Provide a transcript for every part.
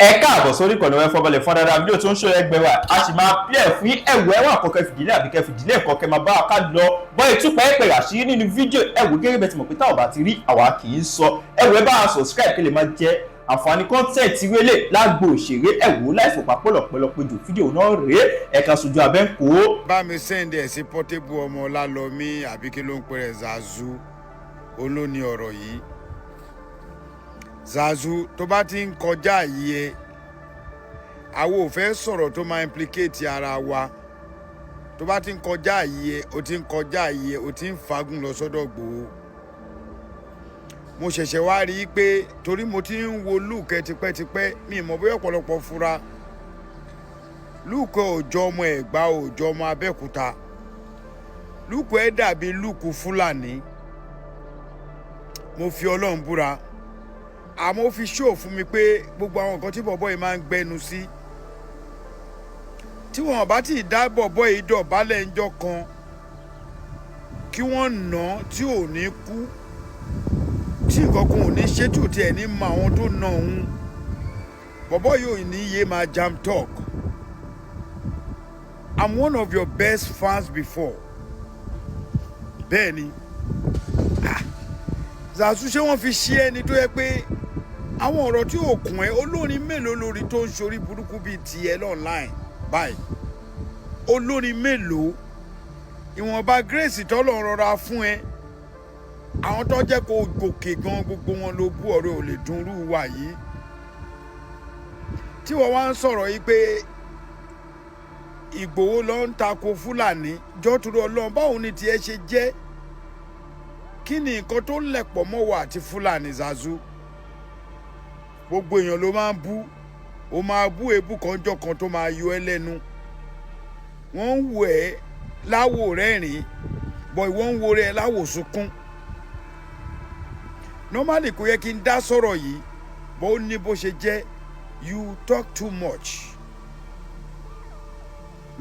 ẹ káàbọ̀ sórí ìkànnì wọn fọbalẹ̀ fún dáadáa fídíò tó ń ṣe ẹgbẹ́ wa a sì máa plẹ̀ fún ẹ̀wọ̀ ẹ̀wọ̀n àkọ́kẹ́ fìdílé àbí kẹ́ fìdílé ẹ̀kọ́ kẹ́ máa bá wa ká lọ bọ́ ìtúpẹ́ ẹ̀pẹ̀ àṣírí nínú fídíò ẹ̀wọ̀ gẹ́gẹ́ bẹ́ẹ̀ tí mo pé táwọn bá ti rí àwa kì í sọ ẹ̀wọ̀ ẹ bá wa subscribe kí lè máa jẹ́ àǹfààní kọ́ńtẹ́ẹ̀tì wẹ́lẹ̀ lágbo òṣèré ẹ̀wọ̀ láìfò papọ̀lọpọ̀lọpọ̀ jù fídíò náà rèé ẹ̀ka sojú abẹ́ ń kó. bá mi sẹ́ndì ẹ̀ sí Portable ọmọ Ọlálọ́mí àbí kí ló ń pè rẹ̀ Zazu olóní ọ̀rọ̀ yìí Zazu tó bá ti ń kọjá yìí ẹ àwọn ò fẹ́ sọ̀rọ̀ tó máa implicate ara wa tó bá ti ń kọjá yìí ẹ o ti ń kọjá yìí ẹ o ti ń fagún lọ sọ́dọ̀ Igboho mo ṣẹ̀ṣẹ̀ wá rí i pé torí mo ti ń wo Luke tipẹ́tipẹ́ mi ì mọ̀ bóyá ọ̀pọ̀lọpọ̀ fura Luke òòjọ́ ọmọ Ẹ̀gbá òòjọ́ ọmọ Abẹ́òkúta Luke ẹ̀ dàbí Luke Fulani mo fi Ọlọ́run búra àmọ́ ó fi ṣó fún mi pé gbogbo àwọn nǹkan tí bọ̀bọ́ yìí máa ń gbẹnu sí tí wọn bá ti dá bọ̀bọ́ yìí dọ̀bálẹ̀ ńjọ́ kan kí wọ́n nà tí ò ní kú tí nǹkan kan ò ní ṣètò tí ẹ̀ ní mọ àwọn tó nà òun bọ̀bọ́ yìí ò ní yé máa jam talk. I'm one of your best fans before bẹ́ẹ̀ ni Zazu ṣé wọ́n fi ṣe ẹni tó yẹ pé àwọn ọ̀rọ̀ tí ò kún ẹ olórin mélòó lórí tó ń ṣorí burúkú bíi tiẹ̀ online báyìí olórin mélòó ìwọ̀nba grace tọ́lọ̀ rọra fún ẹ àwọn tó jẹ́ kó gòkè gan gbogbo wọn ló bú ọ̀rẹ́ ò lè dùn rú wa yìí tí wọ́n wá ń sọ̀rọ̀ yìí pé Ìgbòho ló ń tako Fúlàní jọ́túrú Ọlọ́run báwo ni tiẹ̀ ṣe jẹ́ kí ni nǹkan tó lẹ̀pọ̀ mọ́ wa àti Fúlàní Zazu gbogbo èèyàn ló máa ń bú ó máa bú èébú kanjọ́ kan tó máa yọ ẹ́ lẹ́nu wọ́n ń wò ẹ́ láwò rẹ́rìn bọ̀ ìwọ́n ń wo rẹ́ láwò sunkún normally kò yẹ kí n dá sọ̀rọ̀ yìí bó ní bó ṣe jẹ́ you talk too much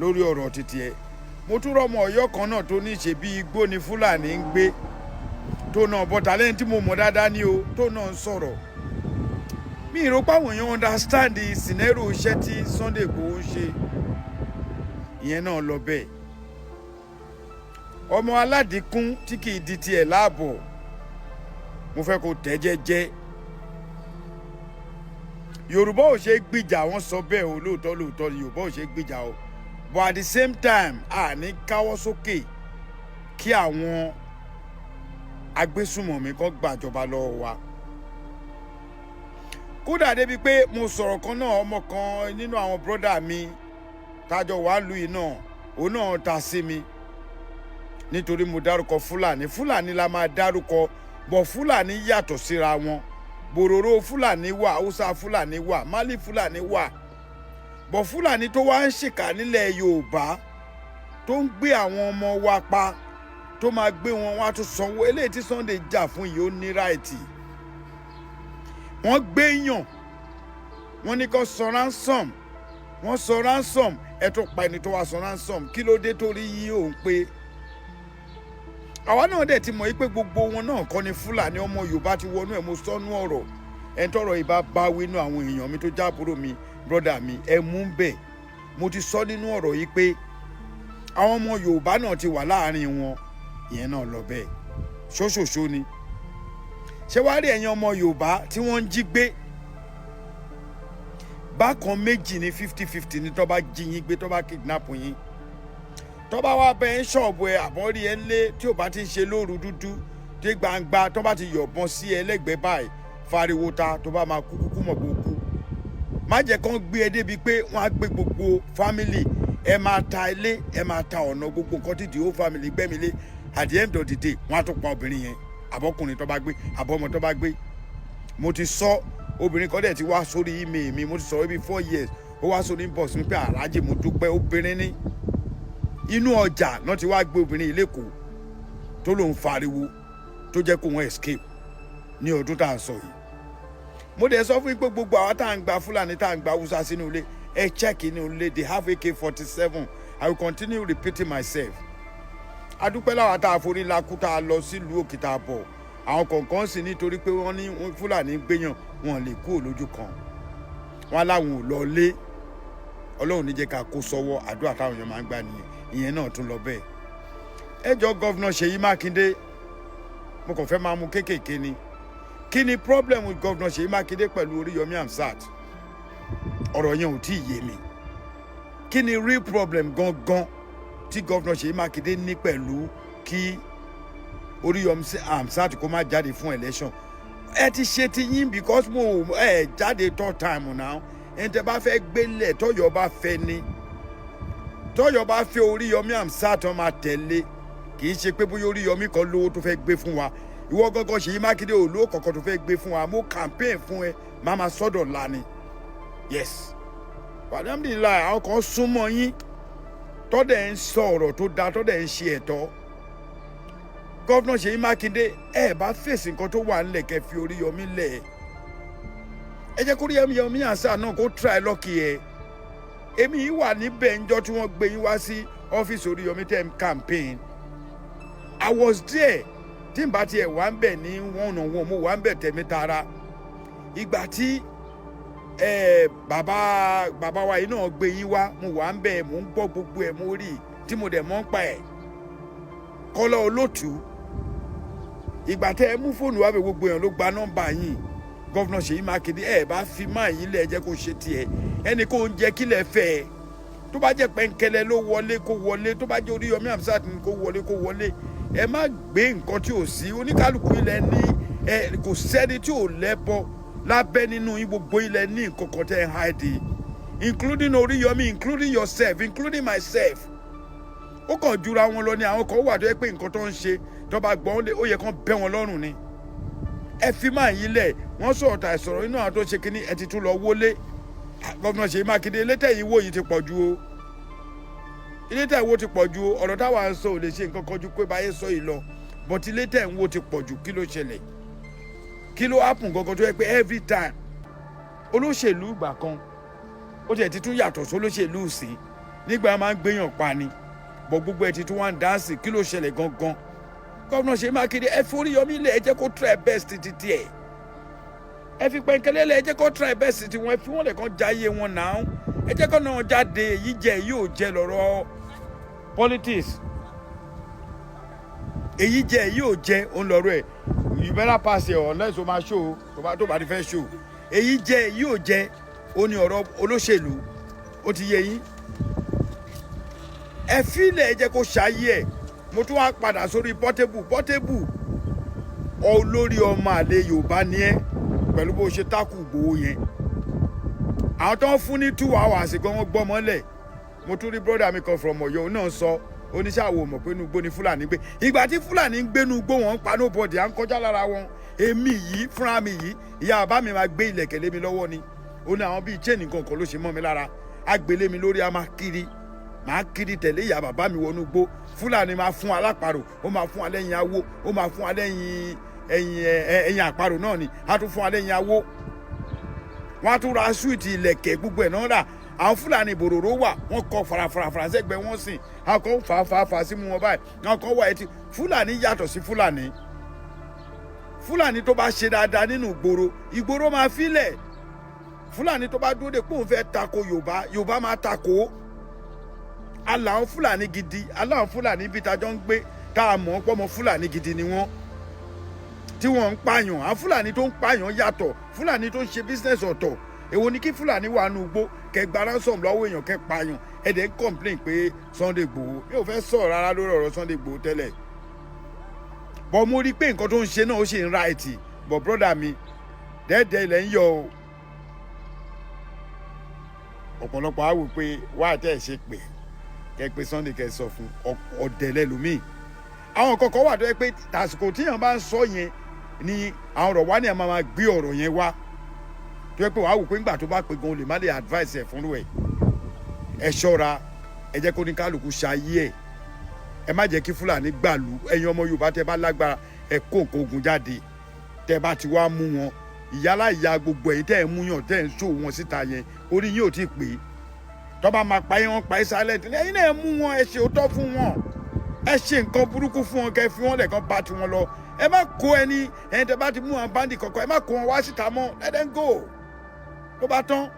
lórí ọ̀rọ̀ títí ẹ mo tún rọ́mọ Ọ̀yọ́ kan náà tó ní ṣe bí igbó ni Fúlàní ń gbé tó náà bọ́tà lẹ́yìn tí mo mọ̀ dáadáa ní o tó náà ń sọ̀rọ̀ mi rò pé àwọn èèyàn understand the scenario iṣẹ́ tí Sunday Igboho ń ṣe ìyẹn náà lọ bẹ́ẹ̀ ọmọ aládìkún tí kì í di tiẹ̀ láàbọ̀ mo fẹ́ kó tẹ́ jẹ́jẹ́ Yorùbá ò ṣe gbìjà wọ́n sọ bẹ́ẹ̀ o lóòótọ́ lóòótọ́ Yorùbá ò ṣe gbìjà o but at the same time a ní káwọ́ sókè kí àwọn agbésùmọ̀mí kan gbàjọba lọ́wọ́ wa kódà débi pé mo sọ̀rọ̀ kan náà ọmọ kan nínú àwọn bọ́dà mi tájọ wà lù yìí náà òun náà ta sí mi nítorí mo dárúkọ Fúlàní la máa dárúkọ bọ̀ Fúlàní yàtọ̀ síra wọn bòròró Fúlàní wà Haúsá Fúlàní wà Málì Fúlàní wà bọ̀ Fúlàní tó wá ń ṣèkà nílẹ̀ Yorùbá tó ń gbé àwọn ọmọ wa pa tó máa gbé wọn wá tó sanwó eléyìí tí Sunday jà fún yìí ó ní ráìtì wọ́n gbé yàn wọ́n ní kó sọ ransom wọ́n sọ ransom ẹ tó pa ẹni tó wá sọ ransom kí ló dé torí yí òun pé àwa náà dẹ̀ ti mọ̀ yí pé gbogbo wọn náà kọ́ ni Fúlàní ọmọ Yorùbá ti wọnú ẹ̀ mo sọ́nú ọ̀rọ̀ ẹ̀ ń tọrọ ìbá bá wínú àwọn èèyàn mi tó jábúrò mi brọ́dà mi ẹ mú bẹ́ẹ̀ mo ti sọ nínú ọ̀rọ̀ yìí pé àwọn ọmọ Yorùbá náà ti wà láàrin wọn ìyẹn náà lọ bẹ́ẹ̀ ṣóṣòṣó ni ṣé wàá rí ẹ̀yin ọmọ Yorùbá tí wọ́n ń jí gbé bákan méjì ní 50-50 ní tó bá jí yín gbé tó bá kidnap yín tó bá wá bẹ́ẹ̀ ń ṣọ̀bù ẹ àbọ̀rí ẹ lé tí ò bá ti ń ṣe lóru dúdú tí gbangba tó bá ti yọ̀bọ̀n sí ẹ lẹ́gbẹ̀ẹ́ báyìí fariwo ta tó bá máa kú kúkú mọ̀ gbogbo má jẹ́ kán gbé ẹ débi pé wọ́n á gbé gbogbo family ẹ máa ta ilé ẹ máa ta ọ̀nà gbogbo nǹkan tí the whole family gbẹ́mi lé at the end of the day wọ́n á tún pa obìnrin yẹn àbọ̀kùnrin tó bá gbé àbọ̀mọ tó bá gbé mo ti sọ obìnrin kan dẹ̀ ti wá sórí email mi mo ti sọ ibi 4 years ó wá sórí inbox mi pé aláàjì mo dúpẹ́ obìnrin ní inú ọjà náà ti wá gbé obìnrin ilé kù tó lòun fariwo tó jẹ́ kó wọ́n escape ní ọdún tá à ń sọ yìí mo dẹ̀ sọ fún yín pé gbogbo àwọn tá à ń gba Fúlàní tá à ń gba Hausa sínú ilé ẹ check inú ilé they have AK-47 I will continue repeating myself adúpẹ́ láwọn tá a forí lakú tá a lọ sílùú òkè tá a bọ̀ àwọn kọ̀ọ̀kan sì nítorí pé wọ́n ní Fúlàní gbéyàn wọn lè kú lójú kan wọn láwọn ò lọ lé Ọlọ́run ní jẹ́ ká kó sọ́wọ́ àdúrà táwọn èèyàn máa ń gbà nìyẹn ìyẹn náà tún lọ bẹ́ẹ̀. ẹ jọ gọ́vnà Ṣèyí Mákindé mo kàn fẹ́ máa mú kéékèèké ni kí ni problem with gọ́vnà Ṣèyí Mákindé pẹ̀lú Oríyọmí Hamzat ọ̀rọ̀ yẹn ò tí ì yé mi kí ni real problem gangan tí gọ́vnà Ṣèyí Mákindé ní pẹ̀lú kí Oríyọmí Hamzat kó má jáde fún election ẹ ti ṣe ti yín because mo ẹ jáde third time now ẹni tẹ́ bá fẹ́ gbélé tọ́yọ̀ bá fẹ́ ni tọ́yọ̀ bá fẹ́ Oríyọmí Hamzat wọn máa tẹ̀lé kì í ṣe pé bóyá Oríyọmí kan lówó tó fẹ́ gbé fún wa ìwọ gángan Ṣèyí Mákindé ò lówó kankan tó fẹ́ gbé fún wa mo campaign fún ẹ máa ma sọ́dọ̀ lani yes alhamdulillah àwọn kan súnmọ́ yín tọ́dẹ̀ ń sọ ọ̀rọ̀ tó dáa tọ́dẹ̀ ń ṣe ẹ̀tọ́ gọ́vnà Ṣèyí Mákindé ẹ bá fèsì nǹkan tó wà nílẹ̀ kẹ́ fi Oríyọmí lẹ̀ ẹ jẹ́ kó Oríyọmí Hamzat náà kó try lọ́kì ẹ̀ èmi yìí wà níbẹ̀ ńjọ́ tí wọ́n gbé yín wá sí ọ́fíìsì Oríyọmí tẹ́ campaign I was there tí n bá tiẹ̀ wà ń bẹ̀ ní one-on-one mo wà ń bẹ̀ tẹ̀mí tara ìgbà tí bàbá wa yìí náà gbé yín wá mo wà ń bẹ̀ mo ń gbọ́ gbogbo ẹ̀ mo rí tí mo dẹ̀ mọ́ ń pa ẹ̀ Kọ́lá Olótù ìgbà tẹ́ ẹ mú fóònù wá bẹ̀ gbogbo èèyàn ló gba nọ́mbà yín gọ́vnà Ṣèyí Mákindé ẹ bá fi máa yín lẹ̀ jẹ́ kó ṣe tiẹ̀ ẹni kó ń jẹ́ kílẹ̀ fẹ́ ẹ tó bá jẹ́ pẹ́ńkẹ́lẹ́ ló wọlé kó wọlé tó bá jẹ́ Oríyọmí Hamzat ní kó wọlé kó wọlé ẹ má gbé nǹkan tí ò sí oníkálukú ilẹ̀ ní ẹ kò sẹ́ni tí ò lẹ́bọ lábẹ́ nínú yín gbogbo ilẹ̀ ní nǹkan kan tẹ́ ẹ hide including Oríyọmí including yourself including myself ó kàn jura wọn lọ ní àwọn kan wà tó yẹ pé nǹkan tó ń ṣe tó bá gbọ́n ó yẹ kán bẹ́ wọn lọ́rùn ni ẹ fi máa yín lẹ̀ wọ́n sọ̀rọ̀ tà ìsọ̀rọ̀ inú àwọn tó ṣe kínní ẹ ti tún lọ wọlé gọ́vnà Ṣèyí Mákindé ilé tẹ̀yìn wò yìí ti pọ̀ ju o ilé tẹ̀yìn wò ti pọ̀ ju o ọ̀rọ̀ táwa ń sọ ò lè ṣe nǹkan kan ju pé báyé sọ yìí lọ but ilé tẹ̀yìn wò ti pọ̀ ju kí ló ṣẹlẹ̀ kí ló happen gangan tó yẹ pé every time olóṣèlú ìgbà kan ó tiẹ̀ ti tún yàtọ̀ sólóṣèlú sí nígbà máa ń gbéyàn pa ni bọ̀ gbogbo ẹ̀ ti tún wá ń dáǹsì kí ló ṣẹlẹ̀ gangan gọ́vnà Ṣèyí Mákindé ẹ fi Oríyọmí lẹ̀ ẹ jẹ́ kó try best ti tiẹ̀ ẹ fi pẹ̀nkẹ́lẹ́ lẹ̀ ẹ jẹ́ kó try best ti wọn ẹ fi wọ́n lẹ̀ kán jáyé wọn náà ẹ jẹ́ kó náà jáde èyí jẹ́ èyí ò jẹ́ lọ́rọ̀ politics èyí jẹ́ èyí ò jẹ́ òun lọ́rọ̀ ẹ̀ you better pass it unless o máa show tó bá ti fẹ́ show èyí jẹ́ èyí ò jẹ́ ó ní ọ̀rọ̀ olóṣèlú ó ti yé yín ẹ fi lẹ̀ ẹ jẹ́ kó ṣayé ẹ̀ mo tún wá padà sórí Portable olórí ọmọ àlè Yorùbá ni ẹ pẹ̀lú bó ṣe tákù Ìgbòho yẹn àwọn tó ń fún ní 2 hours gan wọn gbọ́ mọ́lẹ̀ mo tún rí brother mi kan from Ọ̀yọ́ náà sọ oníṣàwò mọ̀ pé inú igbó ni Fúlàní gbé ìgbà tí Fúlàní ń gbé inú igbó wọn ń pa nobody à ń kọjá lára wọn èmi yìí fúnra mi yìí ìyá bàbá mi máa gbé ilẹ̀kẹ̀ lé mi lọ́wọ́ ni ó ní àwọn bíi chain nǹkan kan ló ṣe mọ́ mi lára àgbélé mi lórí a máa kiri tẹ̀lé ìyá bàbá mi wọnú igbó Fúlàní máa fún alápàrò ó máa fún alẹ́yìn awó ó máa fún alẹ́yìn ẹ̀yìn àparò náà ni a tún fún alẹ́yìn awó wọ́n á tún ra súwìtì ilẹ̀kẹ̀ gbogbo ẹ̀ náà rà àwọn Fúlàní bòròró wà wọ́n kọ farafara sẹ́gbẹ́ wọ́n sìn àwọn kan fà sí mu wọn báyìí àwọn kan wà ẹtì Fúlàní yàtọ̀ sí Fúlàní tó bá ṣe dáadáa nínú ìgboro máa filẹ̀ Fúlàní tó bá dúró de pé òun fẹ́ tako Yorùbá máa tako aláwọn Fúlàní gidi aláwọn Fúlàní bíi tajọ́ ń gbé tá a mọ̀ pọ́mọ Fúlàní gidi ni wọ́n tí wọ́n ń pààyàn àwọn Fúlàní tó ń pààyàn yàtọ̀ Fúlàní tó ń ṣe business ọ̀tọ̀ èwo ni kí Fúlàní wà nù gbó kẹ gba ransom lọ́wọ́ èèyàn kẹ pààyàn ẹ̀dẹ̀ ń complain pé Sunday Igboho mi ò fẹ́ sọ̀rọ̀ rárá lórí ọ̀rọ̀ Sunday Igboho tẹ́lẹ̀ bọ́ mo rí pé nǹkan tó ń ṣe náà ó ṣe ń ra ẹ̀tì bọ̀ brother mi dẹ́ẹ̀dẹ́ ilẹ̀ ń yọ o ọ̀pọ̀lọpọ̀ á wò pé wá àtẹ̀ ṣe pé kẹ pé Sunday kẹ sọ fún ọ̀dẹ̀lẹ̀ lómi àwọn kọ̀ọ̀kan wà tó yẹ pé tàsìkò tíyàn bá ń sọ yẹn ni àwọn ọ̀rọ̀ wá ní àmọ́ máa gbé ọ̀rọ̀ yẹn wá tó yẹ pé wàá wò pé ńgbà tó bá pè gan o lè má lè advice ẹ̀ fúnrú ẹ̀ ẹ ṣọ́ra ẹ jẹ́ kó ní kálukú ṣayé ẹ má jẹ́ kí Fúlàní gbàlú ẹ̀yin ọmọ Yorùbá tẹ bá lágbára ẹ kó nǹkan ogun jáde tẹ bá ti wá mú wọn ìyálà ìyá gbogbo ẹ̀yin tẹ́ ẹ̀ mú yàn tẹ́ ẹ̀ ń ṣó wọn síta yẹn orí yín ò tí ì pé tọ́ba máa pa yín wọn pa yín silent ẹ̀yin náà ẹ mú wọn ẹ ṣe òótọ́ fún wọn ẹ ṣe nǹkan burúkú fún wọn kẹ fi wọn lẹ́ẹ̀kan bá tiwọn lọ ẹ má kó ẹni tẹ bá ti mú wọn báńdì kọ̀ọ̀kan ẹ má kó wọn wá síta mọ́ let them go ló bá tán